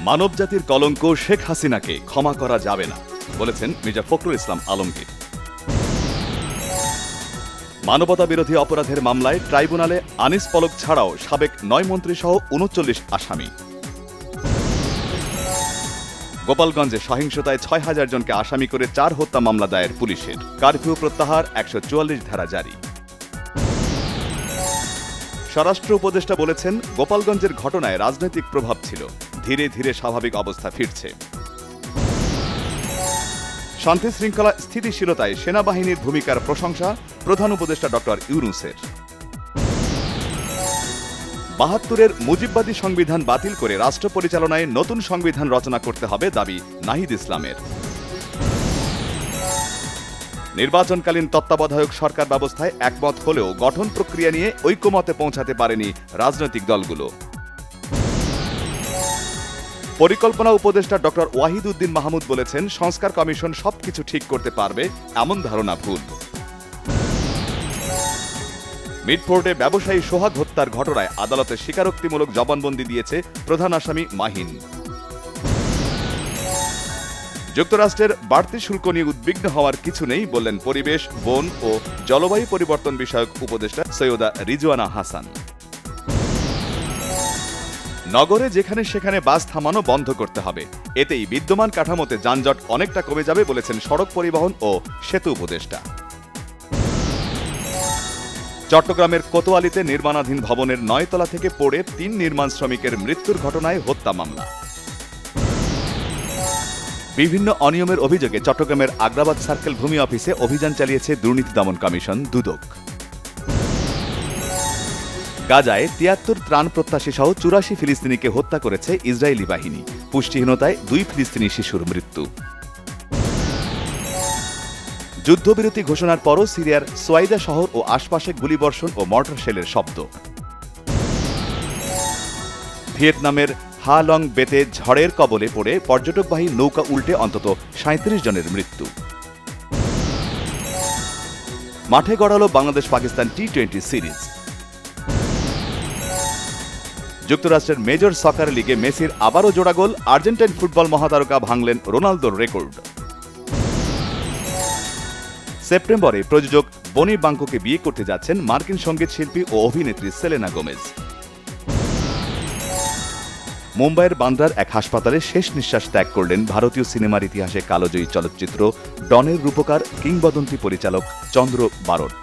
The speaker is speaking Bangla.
মানবজাতির কলঙ্ক শেখ হাসিনাকে ক্ষমা করা যাবে না বলেছেন মির্জা ফখরুল ইসলাম আলমগীর। মানবতা বিরোধী অপরাধের মামলায় ট্রাইব্যুনালে আনিস পলক ছাড়াও সাবেক ৯ মন্ত্রী সহ ৩৯ আসামি। গোপালগঞ্জে সহিংসতায় ৬,০০০ জনকে আসামি করে ৪ হত্যা মামলা দায়ের পুলিশের। কারফিউ প্রত্যাহার, ১৪৪ ধারা জারি। স্বরাষ্ট্র উপদেষ্টা বলেছেন, গোপালগঞ্জের ঘটনায় রাজনৈতিক প্রভাব ছিল, ধীরে ধীরে স্বাভাবিক অবস্থা ফিরছে। শান্তি শৃঙ্খলা স্থিতিশীলতায় সেনাবাহিনীর ভূমিকার প্রশংসা প্রধান উপদেষ্টা ডক্টর ইউনূসের। ৭২-এর মুজিববাদী সংবিধান বাতিল করে রাষ্ট্র পরিচালনায় নতুন সংবিধান রচনা করতে হবে দাবি নাহিদ ইসলামের। নির্বাচনকালীন তত্ত্বাবধায়ক সরকার ব্যবস্থায় একমত হলেও গঠন প্রক্রিয়া নিয়ে ঐকমত্যে পৌঁছাতে পারেনি রাজনৈতিক দলগুলো। পরিকল্পনা উপদেষ্টা ডক্টর ওয়াহিদ উদ্দিন মাহমুদ বলেছেন, সংস্কার কমিশন সবকিছু ঠিক করতে পারবে এমন ধারণা ভুল। মিটফোর্ডে ব্যবসায়ী সোহাগ হত্যার ঘটনায় আদালতে স্বীকারোক্তিমূলক জবানবন্দি দিয়েছে প্রধান আসামি মাহিন। যুক্তরাষ্ট্রের বাড়তি শুল্ক নিয়ে উদ্বিগ্ন হওয়ার কিছু নেই বললেন পরিবেশ, বন ও জলবায়ু পরিবর্তন বিষয়ক উপদেষ্টা সৈয়দা রিজওয়ানা হাসান। নগরে যেখানে সেখানে বাস থামানো বন্ধ করতে হবে, এতেই বিদ্যমান কাঠামোতে যানজট অনেকটা কমে যাবে বলেছেন সড়ক পরিবহন ও সেতু উপদেষ্টা। চট্টগ্রামের কোতোয়ালিতে নির্মাণাধীন ভবনের ৯ তলা থেকে পড়ে ৩ নির্মাণ শ্রমিকের মৃত্যুর ঘটনায় হত্যা মামলা। বিভিন্ন অনিয়মের অভিযোগে চট্টগ্রামের আগ্রাবাদ সার্কেল ভূমি অফিসে অভিযান চালিয়েছে দুর্নীতি দমন কমিশন দুদক। গাজায় ৭৩ ত্রাণ প্রত্যাশী সহ ৮৪ ফিলিস্তিনিকে হত্যা করেছে ইসরায়েলি বাহিনী। পুষ্টিহীনতায় ২ ফিলিস্তিনি শিশুর মৃত্যু। যুদ্ধবিরতি ঘোষণার পরও সিরিয়ার সোয়াইদা শহর ও আশপাশে গুলিবর্ষণ ও মর্টার শেলের শব্দ। ভিয়েতনামের হা লং বেতে ঝড়ের কবলে পড়ে পর্যটকবাহী নৌকা উল্টে অন্তত ৩৭ জনের মৃত্যু। মাঠে গড়াল বাংলাদেশ পাকিস্তান টি-20 সিরিজ। যুক্তরাষ্ট্রের মেজর সকার লিগে মেসির আবারও জোড়া গোল, আর্জেন্টাইন ফুটবল মহাতারকা ভাঙলেন রোনালদোর রেকর্ড। সেপ্টেম্বরে প্রযোজক বনি বাঙ্কোকে বিয়ে করতে যাচ্ছেন মার্কিন সঙ্গীত শিল্পী ও অভিনেত্রী সেলেনা গোমেজ। মুম্বাইয়ের বান্দ্রার এক হাসপাতালে শেষ নিঃশ্বাস ত্যাগ করলেন ভারতীয় সিনেমার ইতিহাসে কালোজয়ী চলচ্চিত্র ডনের রূপকার কিংবদন্তি পরিচালক চন্দ্র বারট।